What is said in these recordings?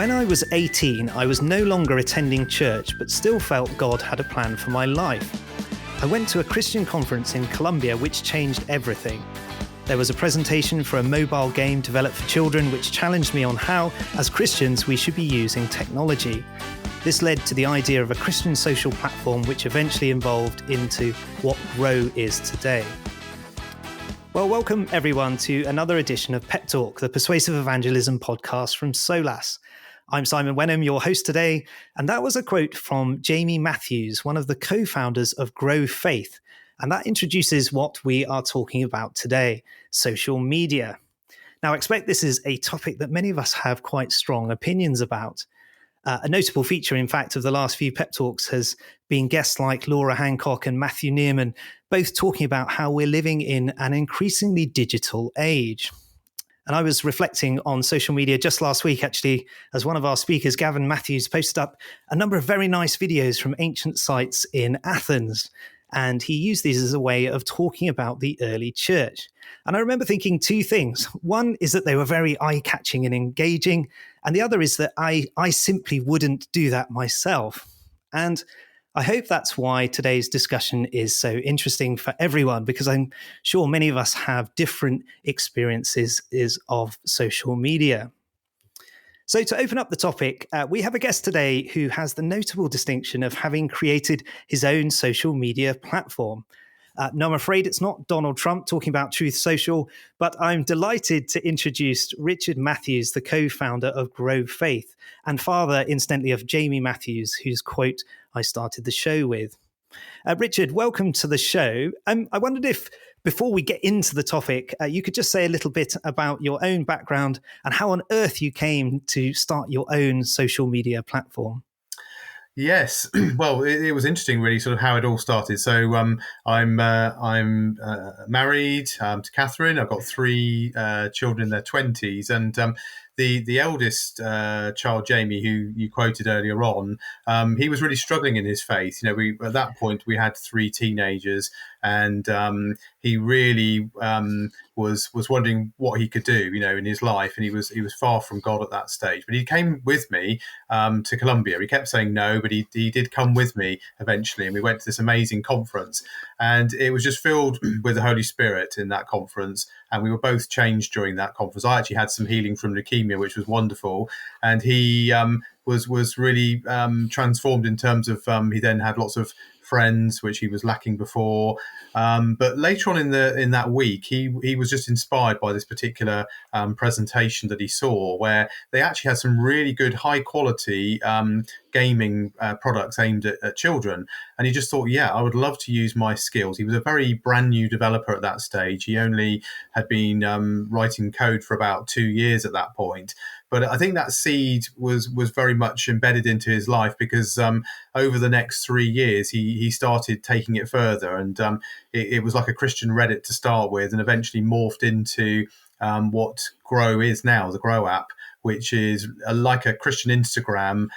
When I was 18, I was no longer attending church, but still felt God had a plan for my life. I went to a Christian conference in Colombia, which changed everything. There was a presentation for a mobile game developed for children, which challenged me on how, as Christians, we should be using technology. This led to the idea of a Christian social platform, which eventually evolved into what Grow is today. Well, welcome everyone to another edition of Pep Talk, the Persuasive Evangelism podcast from Solas. I'm Simon Wenham, your host today, and that was a quote from Jamie Matthews, one of the co-founders of Grow Faith, and that introduces what we are talking about today, social media. Now, I expect this is a topic that many of us have quite strong opinions about. A notable feature, in fact, of the last few Pep Talks has been guests like Laura Hancock and Matthew Neerman, both talking about how we're living in an increasingly digital age. And I was reflecting on social media just last week, actually, as one of our speakers, Gavin Matthews, posted up a number of very nice videos from ancient sites in Athens. And he used these as a way of talking about the early church. And I remember thinking two things. One is that they were very eye-catching and engaging. And the other is that I simply wouldn't do that myself. And I hope that's why today's discussion is so interesting for everyone, because I'm sure many of us have different experiences of social media. So to open up the topic, we have a guest today who has the notable distinction of having created his own social media platform. No, I'm afraid it's not Donald Trump talking about Truth Social, but I'm delighted to introduce Richard Matthews, the co-founder of Grow Faith, and father, incidentally, of Jamie Matthews, whose quote I started the show with. Richard, welcome to the show. I wondered if, before we get into the topic, you could just say a little bit about your own background and how on earth you came to start your own social media platform. Yes, well, it was interesting, really, sort of how it all started. So I'm married to Catherine. I've got three children in their 20s, and the eldest child, Jamie, who you quoted earlier on, he was really struggling in his faith. You know, at that point we had three teenagers, and he really was wondering what he could do, you know, in his life, and he was far from God at that stage. But he came with me to Colombia. He kept saying no, but he did come with me eventually, and we went to this amazing conference, and it was just filled with the Holy Spirit in that conference, and we were both changed during that conference. I actually had some healing from leukemia, which was wonderful, and he was really transformed in terms of he then had lots of friends, which he was lacking before. But later on in that week, he was just inspired by this particular presentation that he saw, where they actually had some really good, high quality gaming products aimed at children. And he just thought, yeah, I would love to use my skills. He was a very brand new developer at that stage. He only had been writing code for about 2 years at that point. But I think that seed was very much embedded into his life, because over the next 3 years, he started taking it further. And it was like a Christian Reddit to start with, and eventually morphed into what Grow is now, the Grow app, which is like a Christian Instagram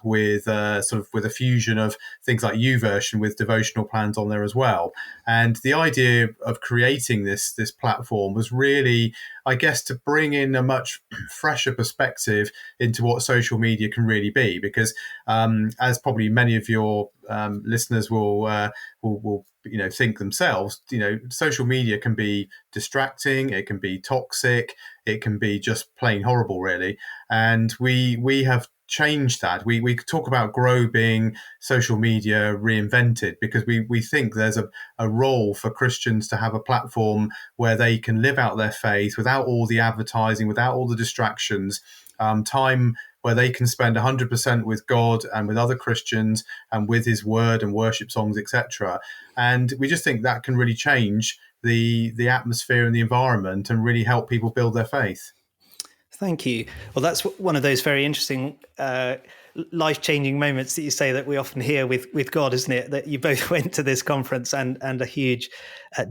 with a fusion of things like YouVersion with devotional plans on there as well. And the idea of creating this platform was really, I guess, to bring in a much fresher perspective into what social media can really be, because as probably many of your listeners will think themselves, social media can be distracting, it can be toxic, it can be just plain horrible, really. And we have changed that. We talk about Grow being social media reinvented, because we think there's a role for Christians to have a platform where they can live out their faith without all the advertising, without all the distractions, time where they can spend 100% with God and with other Christians and with his word and worship songs, etc. And we just think that can really change the atmosphere and the environment and really help people build their faith. Thank you. Well, that's one of those very interesting life-changing moments that you say that we often hear with God, isn't it? That you both went to this conference and a huge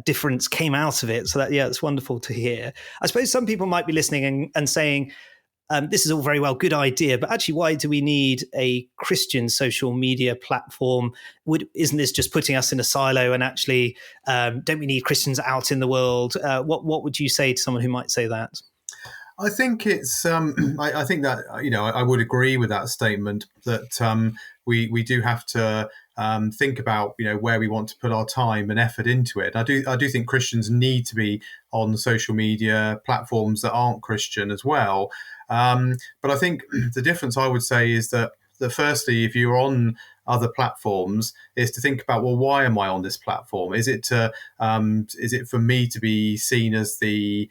difference came out of it. So it's wonderful to hear. I suppose some people might be listening and saying, this is all very well, good idea, but actually, why do we need a Christian social media platform? Isn't this just putting us in a silo? And actually, don't we need Christians out in the world? What would you say to someone who might say that? I think it's. I think that I would agree with that statement that we do have to think about where we want to put our time and effort into it. I do think Christians need to be on social media platforms that aren't Christian as well. But I think the difference I would say is that firstly, if you're on other platforms, is to think about, well, why am I on this platform? Is it for me to be seen as the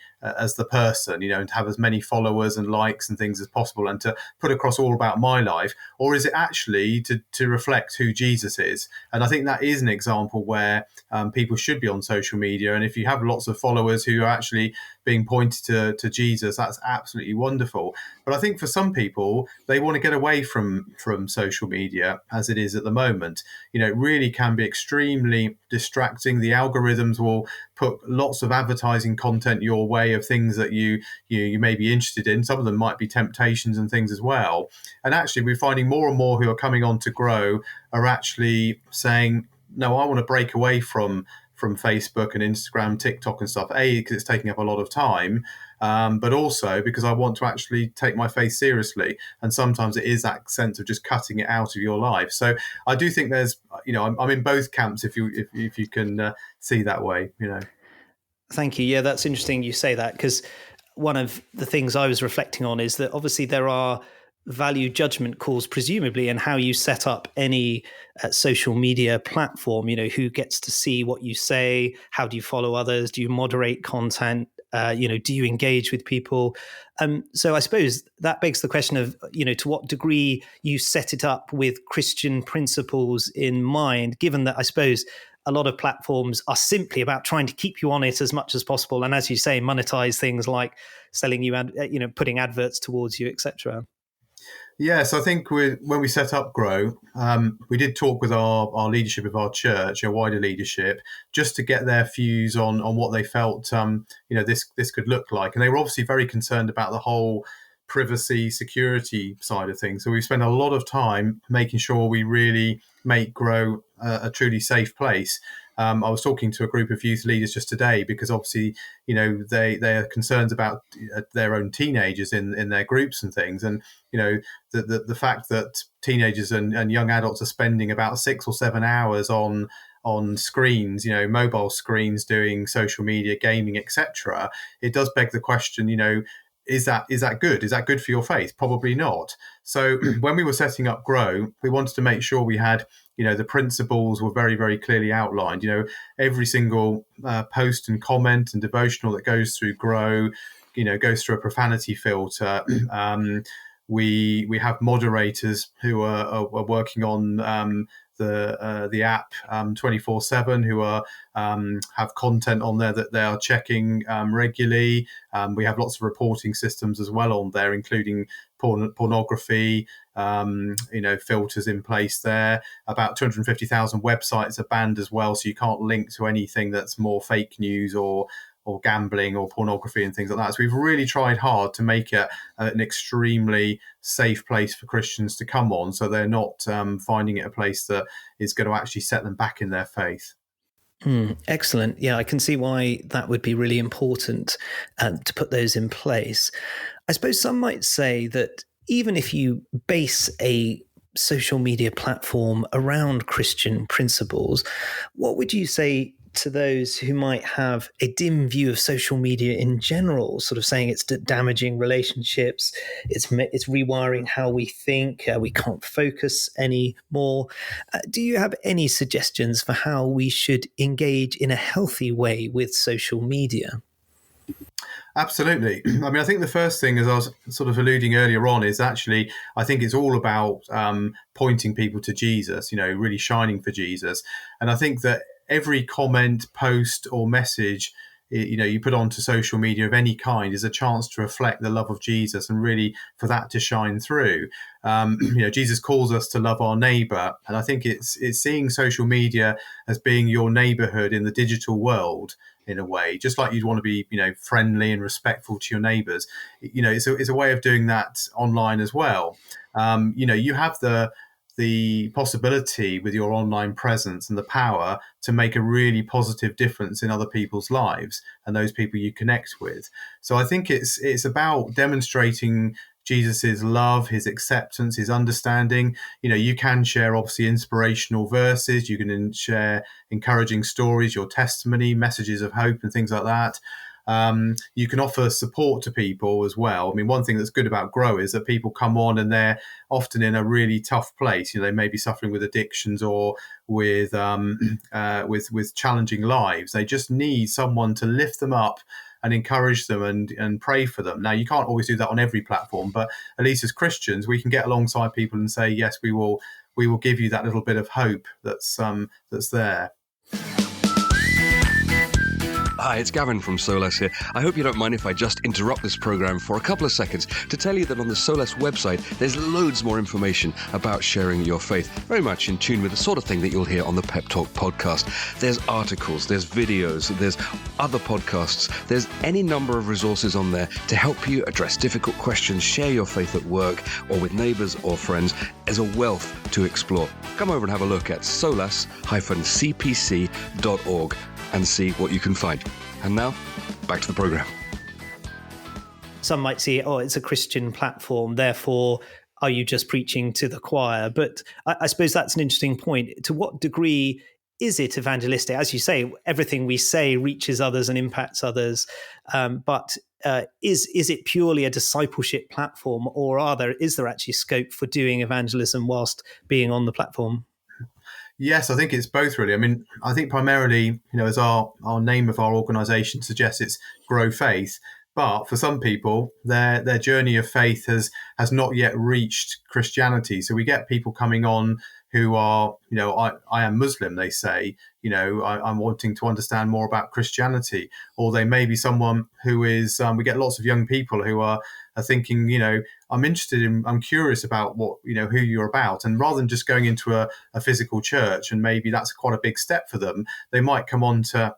person, and to have as many followers and likes and things as possible, and to put across all about my life, or is it actually to reflect who Jesus is? And I think that is an example where people should be on social media. And if you have lots of followers who are actually being pointed to Jesus, that's absolutely wonderful. But I think for some people, they want to get away from social media as it is at the moment. It really can be extremely distracting. The algorithms will put lots of advertising content your way of things that you may be interested in. Some of them might be temptations and things as well. And actually, we're finding more and more who are coming on to Grow are actually saying, no, I want to break away from Facebook and Instagram, TikTok and stuff, because it's taking up a lot of time, but also because I want to actually take my faith seriously. And sometimes it is that sense of just cutting it out of your life. So I do think there's, I'm in both camps if you can see that way, Thank you. Yeah, that's interesting you say that, because one of the things I was reflecting on is that obviously there are value judgment calls, presumably, and how you set up any social media platform. Who gets to see what you say? How do you follow others? Do you moderate content? Do you engage with people? So I suppose that begs the question of, to what degree you set it up with Christian principles in mind, given that I suppose a lot of platforms are simply about trying to keep you on it as much as possible. And as you say, monetize things like selling you, putting adverts towards you, etc. Yes, I think when we set up Grow, we did talk with our leadership of our church, our wider leadership, just to get their views on what they felt this could look like. And they were obviously very concerned about the whole privacy, security side of things. So we spent a lot of time making sure we really make Grow a truly safe place. I was talking to a group of youth leaders just today because obviously, they are concerned about their own teenagers in their groups and things. And, the fact that teenagers and young adults are spending about 6 or 7 hours on screens, mobile screens, doing social media, gaming, etc. It does beg the question, is that good? Is that good for your faith? Probably not. So when we were setting up Grow, we wanted to make sure we had, the principles were very, very clearly outlined. Every single post and comment and devotional that goes through Grow, goes through a profanity filter. We have moderators who are working on the app 24/7, who are have content on there that they are checking regularly. We have lots of reporting systems as well on there, including pornography, filters in place there. About 250,000 websites are banned as well, so you can't link to anything that's more fake news or gambling or pornography and things like that. So we've really tried hard to make it an extremely safe place for Christians to come on, so they're not finding it a place that is going to actually set them back in their faith. Excellent. Yeah, I can see why that would be really important to put those in place. I suppose some might say that even if you base a social media platform around Christian principles, what would you say to those who might have a dim view of social media in general, sort of saying it's damaging relationships, it's rewiring how we think, we can't focus anymore? Do you have any suggestions for how we should engage in a healthy way with social media? Absolutely. I mean, I think the first thing, as I was sort of alluding earlier on, is actually, I think it's all about pointing people to Jesus, really shining for Jesus. And I think that every comment, post or message, you put onto social media of any kind is a chance to reflect the love of Jesus and really for that to shine through. Jesus calls us to love our neighbor. And I think it's seeing social media as being your neighborhood in the digital world, in a way, just like you'd want to be, friendly and respectful to your neighbors. It's a way of doing that online as well. You have the the possibility with your online presence and the power to make a really positive difference in other people's lives and those people you connect with. So I think it's about demonstrating Jesus's love, his acceptance, his understanding. You can share obviously inspirational verses, you can share encouraging stories, your testimony, messages of hope and things like that. You can offer support to people as well. I mean, one thing that's good about Grow is that people come on and they're often in a really tough place. They may be suffering with addictions or with challenging lives. They just need someone to lift them up and encourage them and pray for them. Now, you can't always do that on every platform, but at least as Christians, we can get alongside people and say, yes, we will give you that little bit of hope that's there. Hi, it's Gavin from Solas here. I hope you don't mind if I just interrupt this program for a couple of seconds to tell you that on the Solas website, there's loads more information about sharing your faith, very much in tune with the sort of thing that you'll hear on the Pep Talk podcast. There's articles, there's videos, there's other podcasts, there's any number of resources on there to help you address difficult questions, share your faith at work or with neighbours or friends. There's a wealth to explore. Come over and have a look at solas-cpc.org and see what you can find. And now, back to the program. Some might see, it's a Christian platform, therefore, are you just preaching to the choir? But I suppose that's an interesting point. To what degree is it evangelistic? As you say, everything we say reaches others and impacts others. But is it purely a discipleship platform, or is there actually scope for doing evangelism whilst being on the platform? Yes, I think it's both, really. I mean, I think primarily, as our name of our organisation suggests, it's Grow Faith. But for some people, their journey of faith has not yet reached Christianity. So we get people coming on who are, I am Muslim, they say, I'm wanting to understand more about Christianity. Or they may be someone who is, we get lots of young people who are thinking, I'm curious about what, who you're about. And rather than just going into a physical church, and maybe that's quite a big step for them, they might come on to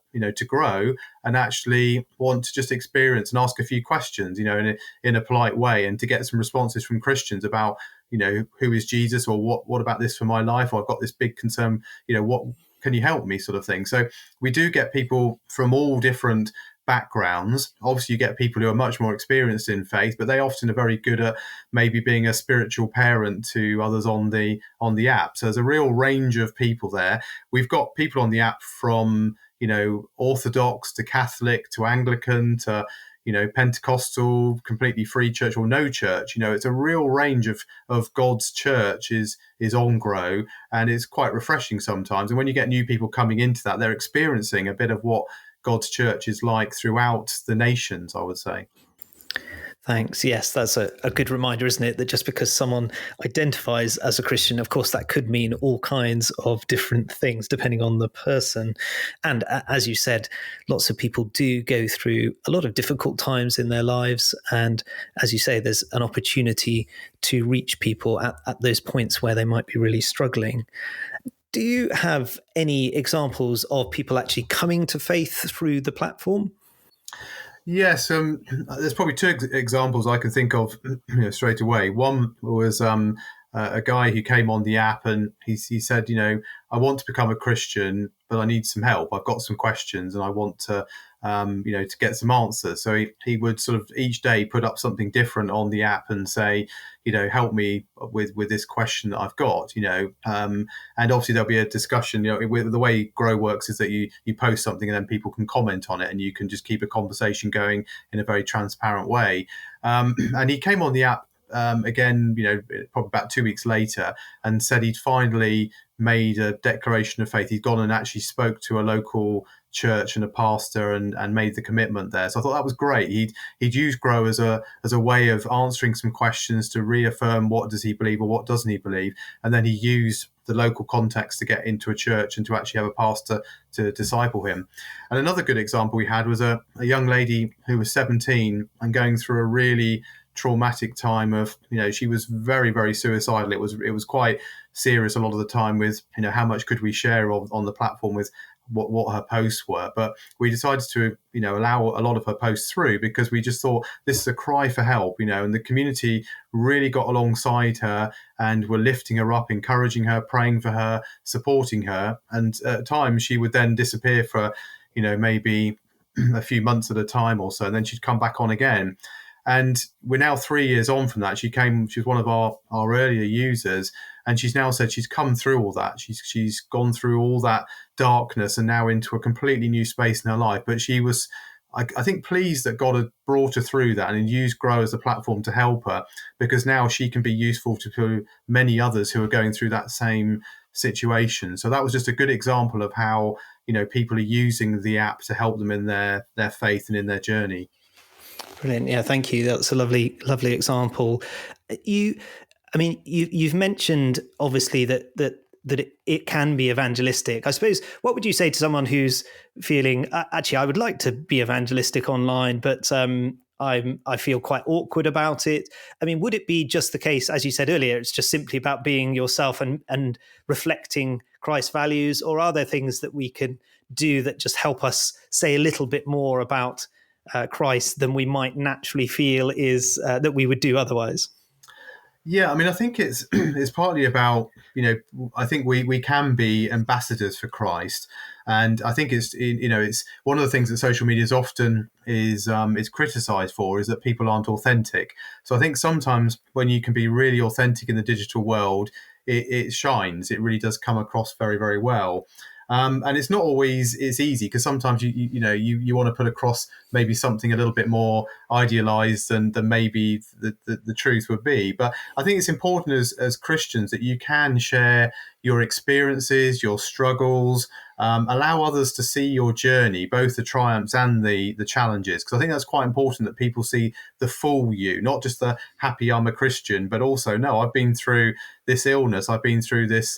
Grow and actually want to just experience and ask a few questions, in a polite way, and to get some responses from Christians about, who is Jesus, or what about this for my life? Or I've got this big concern, what can you help me, sort of thing. So we do get people from all different backgrounds. Obviously, you get people who are much more experienced in faith, but they often are very good at maybe being a spiritual parent to others on the app. So there's a real range of people there. We've got people on the app from Orthodox to Catholic to Anglican to Pentecostal, completely free church or no church. It's a real range of God's church is on Grow, and it's quite refreshing sometimes. And when you get new people coming into that, they're experiencing a bit of what God's church is like throughout the nations, I would say. Thanks. Yes, that's a good reminder, isn't it? That just because someone identifies as a Christian, of course, that could mean all kinds of different things depending on the person. And as you said, lots of people do go through a lot of difficult times in their lives. And as you say, there's an opportunity to reach people at those points where they might be really struggling. Do you have any examples of people actually coming to faith through the platform? Yes, there's probably two examples I can think of straight away. One was a guy who came on the app, and he said, I want to become a Christian, but I need some help. I've got some questions and I want to get some answers. So he would sort of each day put up something different on the app and say, help me with this question that I've got, and obviously there'll be a discussion. The way Grow works is that you post something and then people can comment on it, and you can just keep a conversation going in a very transparent way. And he came on the app again, probably about 2 weeks later, and said he'd finally made a declaration of faith. He'd gone and actually spoke to a local church and a pastor and made the commitment there. So I thought that was great. He'd used Grow as a way of answering some questions to reaffirm what does he believe or what doesn't he believe, and then he used the local context to get into a church and to actually have a pastor to disciple him. And another good example we had was a young lady who was 17 and going through a really traumatic time of, she was very, very suicidal. It was quite serious a lot of the time with, how much could we share on the platform with what her posts were, but we decided to allow a lot of her posts through because we just thought this is a cry for help, and the community really got alongside her and were lifting her up, encouraging her, praying for her, supporting her. And at times she would then disappear for maybe a few months at a time or so, and then she'd come back on again. And we're now 3 years on from that. She was one of our earlier users, and she's now said she's come through all that. She's gone through all that darkness and now into a completely new space in her life. But she was, I think, pleased that God had brought her through that and used Grow as a platform to help her, because now she can be useful to many others who are going through that same situation. So that was just a good example of how people are using the app to help them in their faith and in their journey. Brilliant. Yeah, thank you. That's a lovely example. You've mentioned obviously that it can be evangelistic. I suppose, what would you say to someone who's feeling, actually, I would like to be evangelistic online, but I feel quite awkward about it? I mean, would it be just the case, as you said earlier, it's just simply about being yourself and reflecting Christ's values, or are there things that we can do that just help us say a little bit more about Christ than we might naturally feel is that we would do otherwise? Yeah, I mean, I think it's partly about, I think we can be ambassadors for Christ. And I think it's one of the things that social media is often is criticized for, is that people aren't authentic. So I think sometimes when you can be really authentic in the digital world, it shines. It really does come across very, very well. And it's not always easy, because sometimes you want to put across maybe something a little bit more idealized than maybe the truth would be. But I think it's important as Christians that you can share your experiences, your struggles, allow others to see your journey, both the triumphs and the challenges, because I think that's quite important, that people see the full you, not just the happy I'm a Christian, but also, no, I've been through this illness, I've been through this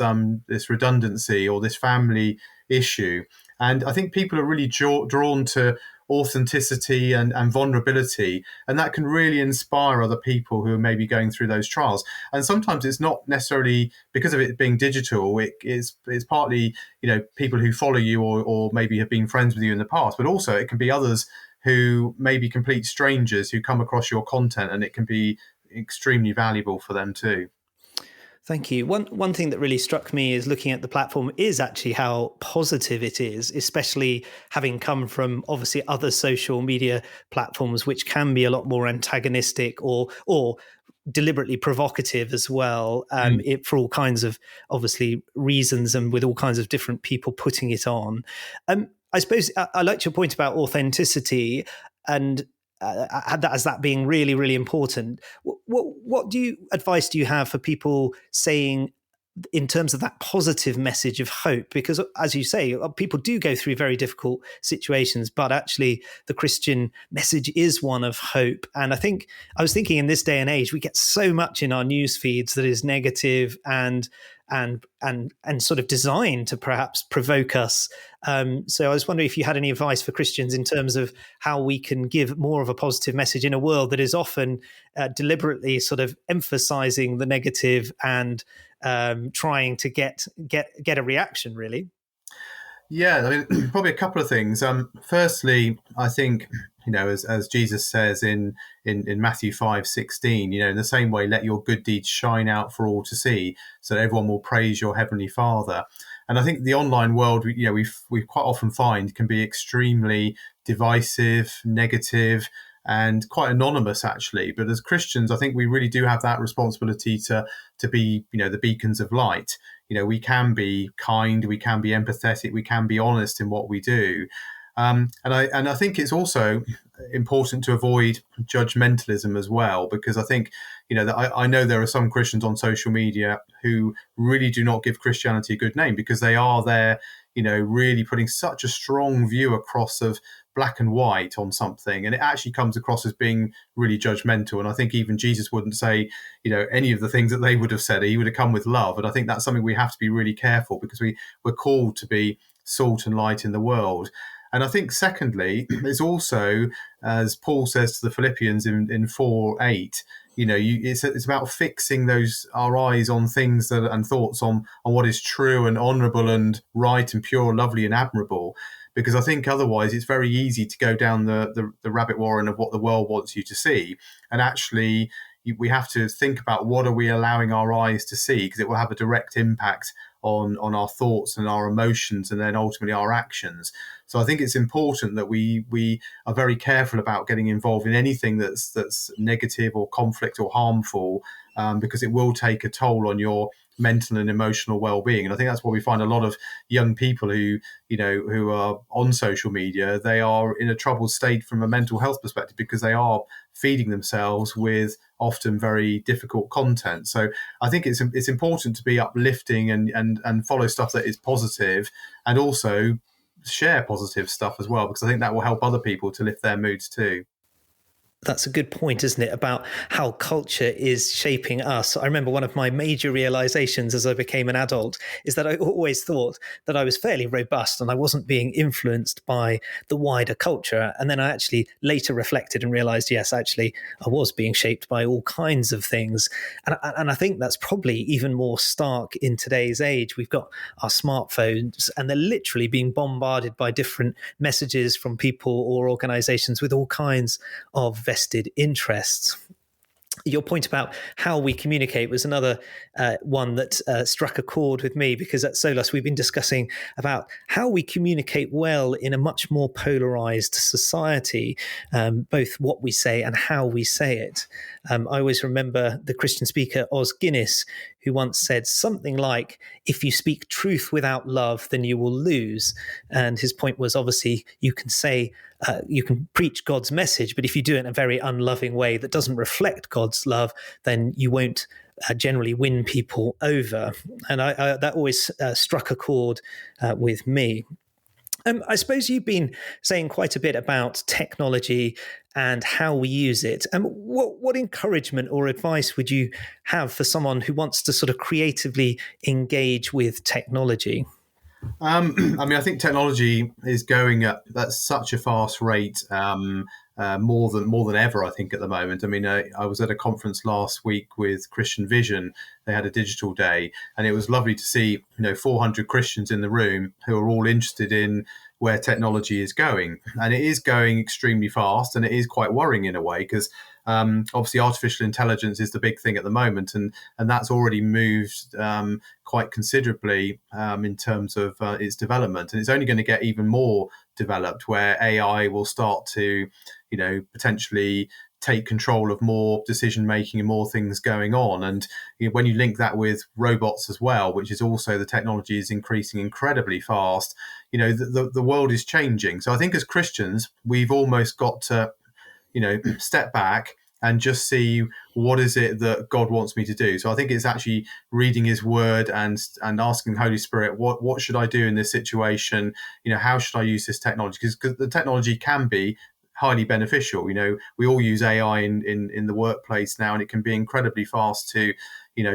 redundancy or this family issue. And I think people are really drawn to authenticity and vulnerability, and that can really inspire other people who are maybe going through those trials. And sometimes it's not necessarily because of it being digital, it's partly people who follow you or maybe have been friends with you in the past, but also it can be others who may be complete strangers who come across your content, and it can be extremely valuable for them too. Thank you. One thing that really struck me is looking at the platform is actually how positive it is, especially having come from obviously other social media platforms, which can be a lot more antagonistic or deliberately provocative as well, for all kinds of obviously reasons, and with all kinds of different people putting it on. I suppose I liked your point about authenticity, and as that being really, really important. What advice do you have for people saying in terms of that positive message of hope? Because as you say, people do go through very difficult situations, but actually the Christian message is one of hope. And I was thinking in this day and age, we get so much in our news feeds that is negative and sort of designed to perhaps provoke us. So I was wondering if you had any advice for Christians in terms of how we can give more of a positive message in a world that is often deliberately sort of emphasizing the negative and trying to get a reaction, really. Yeah, I mean, probably a couple of things. Firstly, I think, as Jesus says in Matthew 5:16, in the same way, let your good deeds shine out for all to see, so that everyone will praise your heavenly Father. And I think the online world, we quite often find can be extremely divisive, negative, and quite anonymous, actually. But as Christians, I think we really do have that responsibility to be, the beacons of light. We can be kind, we can be empathetic, we can be honest in what we do. And I think it's also important to avoid judgmentalism as well, because I think, I know there are some Christians on social media who really do not give Christianity a good name, because they are there, really putting such a strong view across of black and white on something, and it actually comes across as being really judgmental. And I think even Jesus wouldn't say, any of the things that they would have said. He would have come with love. And I think that's something we have to be really careful, because we're called to be salt and light in the world. And I think, secondly, it's also, as Paul says to the Philippians in 4:8, it's about fixing our eyes on things and thoughts on what is true and honourable and right and pure, lovely and admirable. Because I think otherwise it's very easy to go down the rabbit warren of what the world wants you to see. And actually, we have to think about what are we allowing our eyes to see, because it will have a direct impact on our thoughts and our emotions and then ultimately our actions. So I think it's important that we are very careful about getting involved in anything that's negative or conflict or harmful, because it will take a toll on your mental and emotional well-being. And I think that's what we find a lot of young people who are on social media. They are in a troubled state from a mental health perspective because they are feeding themselves with often very difficult content. So I think it's important to be uplifting and follow stuff that is positive, and also share positive stuff as well, because I think that will help other people to lift their moods too. That's a good point, isn't it, about how culture is shaping us. I remember one of my major realizations as I became an adult is that I always thought that I was fairly robust and I wasn't being influenced by the wider culture. And then I actually later reflected and realized, yes, actually, I was being shaped by all kinds of things. And I think that's probably even more stark in today's age. We've got our smartphones and they're literally being bombarded by different messages from people or organizations with all kinds of vested interests. Your point about how we communicate was another one that struck a chord with me, because at Solus we've been discussing about how we communicate well in a much more polarized society, both what we say and how we say it. I always remember the Christian speaker Os Guinness, who once said something like, if you speak truth without love, then you will lose. And his point was, obviously, you can preach God's message, but if you do it in a very unloving way that doesn't reflect God's love, then you won't generally win people over. And that always struck a chord with me. I suppose you've been saying quite a bit about technology and how we use it. What encouragement or advice would you have for someone who wants to sort of creatively engage with technology? I think technology is going at such a fast rate, more than ever, I think, at the moment. I was at a conference last week with Christian Vision. They had a digital day, and it was lovely to see 400 Christians in the room who are all interested in where technology is going. And it is going extremely fast, and it is quite worrying in a way, because obviously artificial intelligence is the big thing at the moment, and that's already moved quite considerably in terms of its development, and it's only going to get even more developed, where AI will start to potentially take control of more decision making and more things going on. And when you link that with robots as well, which is also, the technology is increasing incredibly fast, the world is changing. So I think as Christians, we've almost got to step back and just see what is it that God wants me to do. So I think it's actually reading his word and asking the Holy Spirit, what should I do in this situation? How should I use this technology? Because the technology can be highly beneficial. We all use AI in the workplace now, and it can be incredibly fast to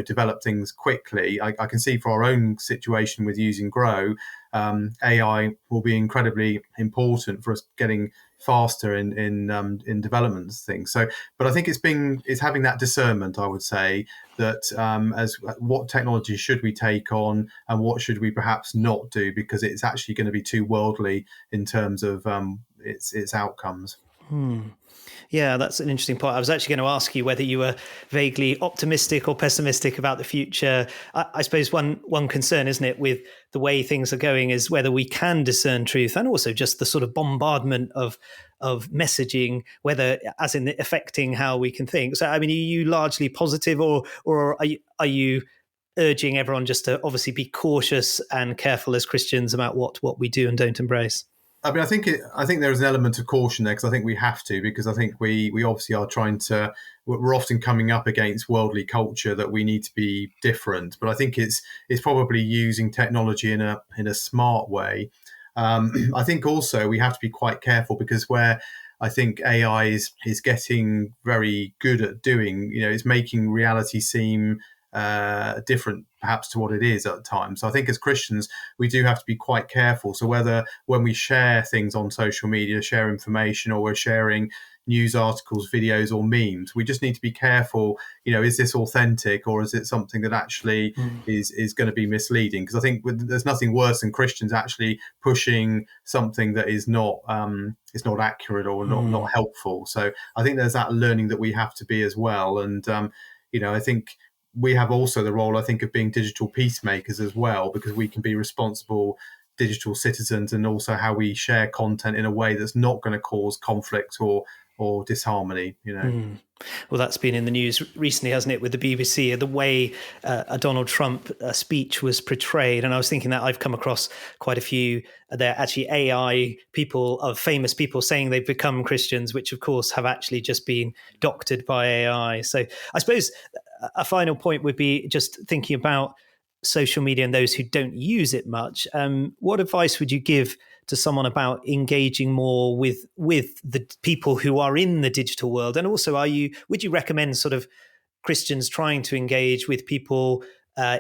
develop things quickly. I can see for our own situation with using Grow, AI will be incredibly important for us getting faster in development things. So, but I think it's having that discernment, I would say, that as what technology should we take on and what should we perhaps not do, because it's actually going to be too worldly in terms of its outcomes. Yeah, that's an interesting point. I was actually going to ask you whether you were vaguely optimistic or pessimistic about the future. I suppose one concern, isn't it, with the way things are going, is whether we can discern truth, and also just the sort of bombardment of messaging, whether as in affecting how we can think. So, are you largely positive, or are you urging everyone just to obviously be cautious and careful as Christians about what we do and don't embrace? I think there is an element of caution there, because I think we have to, because I think we obviously are we're often coming up against worldly culture that we need to be different. But I think it's probably using technology in a smart way. I think also we have to be quite careful, because where I think AI is getting very good at doing, it's making reality seem different perhaps to what it is at times. So I think as Christians, we do have to be quite careful. So whether when we share things on social media, share information, or we're sharing news articles, videos, or memes, we just need to be careful. Is this authentic, or is it something that actually is going to be misleading? Because I think there's nothing worse than Christians actually pushing something that is not accurate or not helpful. So I think there's that learning that we have to be as well. And I think we have also the role, I think, of being digital peacemakers as well, because we can be responsible digital citizens, and also how we share content in a way that's not going to cause conflict or disharmony. Well, that's been in the news recently, hasn't it, with the BBC, the way a Donald Trump speech was portrayed. And I was thinking that I've come across quite a few, they're actually AI people, of famous people saying they've become Christians, which of course have actually just been doctored by AI. So I suppose a final point would be just thinking about social media and those who don't use it much. What advice would you give to someone about engaging more with the people who are in the digital world? And also, would you recommend sort of Christians trying to engage with people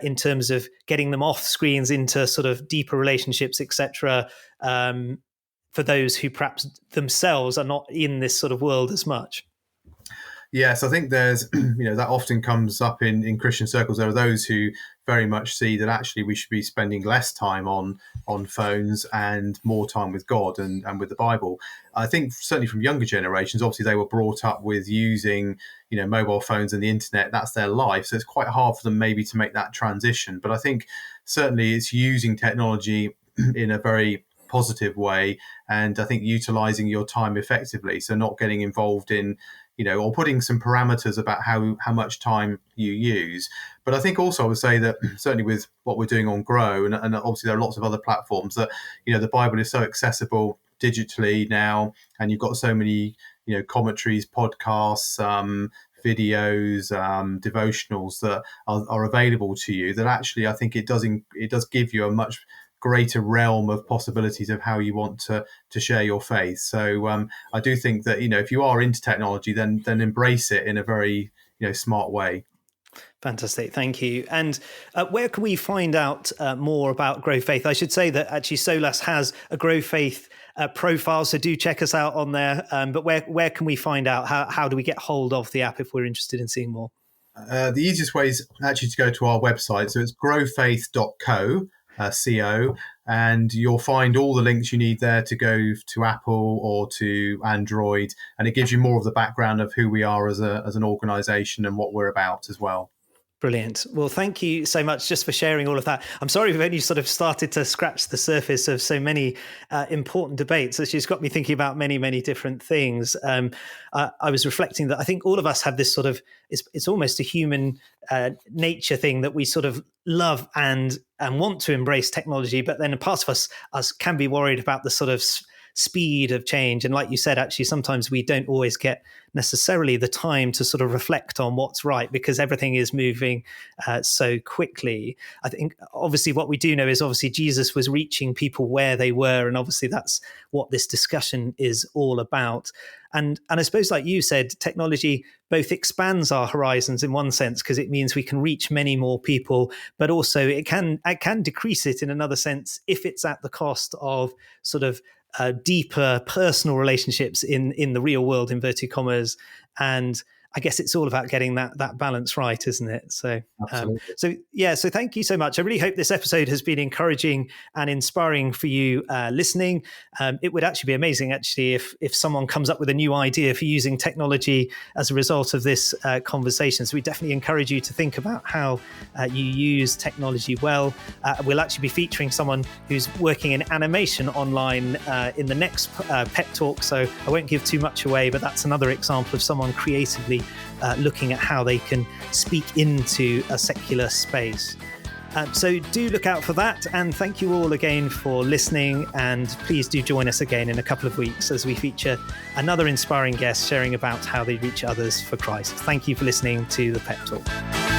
in terms of getting them off screens into sort of deeper relationships, etc., for those who perhaps themselves are not in this sort of world as much? Yes, I think there's, that often comes up in Christian circles. There are those who very much see that actually we should be spending less time on phones and more time with God and with the Bible. I think certainly from younger generations, obviously they were brought up with using, mobile phones and the internet. That's their life. So it's quite hard for them maybe to make that transition. But I think certainly it's using technology in a very positive way, and I think utilizing your time effectively. So not getting involved in, or putting some parameters about how much time you use. But I think also I would say that certainly with what we're doing on Grow, and obviously there are lots of other platforms, that, the Bible is so accessible digitally now, and you've got so many, commentaries, podcasts, videos, devotionals that are available to you, that actually I think it does give you a much greater realm of possibilities of how you want to share your faith. So I do think that, if you are into technology, then embrace it in a very, smart way. Fantastic. Thank you. And where can we find out more about Grow Faith? I should say that actually Solas has a Grow Faith profile, so do check us out on there. But where can we find out? How do we get hold of the app if we're interested in seeing more? The easiest way is actually to go to our website. So it's growfaith.co. And you'll find all the links you need there to go to Apple or to Android, and it gives you more of the background of who we are as an organization and what we're about as well. Brilliant. Well, thank you so much just for sharing all of that. I'm sorry we've only sort of started to scratch the surface of so many important debates. So she's got me thinking about many, many different things. I was reflecting that I think all of us have this sort of, it's almost a human nature thing that we sort of love and want to embrace technology, but then a part of us can be worried about the sort of speed of change. And like you said, actually, sometimes we don't always get necessarily the time to sort of reflect on what's right, because everything is moving so quickly. I think obviously what we do know is obviously Jesus was reaching people where they were, and obviously that's what this discussion is all about. And I suppose, like you said, technology both expands our horizons in one sense, because it means we can reach many more people, but also it can decrease it in another sense if it's at the cost of sort of deeper personal relationships in the real world, inverted commas. And I guess it's all about getting that balance right, isn't it? So, so thank you so much. I really hope this episode has been encouraging and inspiring for you listening. It would actually be amazing, actually, if someone comes up with a new idea for using technology as a result of this conversation. So we definitely encourage you to think about how you use technology well. We'll actually be featuring someone who's working in animation online in the next Pep Talk. So I won't give too much away, but that's another example of someone creatively looking at how they can speak into a secular space. So do look out for that, and thank you all again for listening, and please do join us again in a couple of weeks as we feature another inspiring guest sharing about how they reach others for Christ. Thank you for listening to the Pep Talk.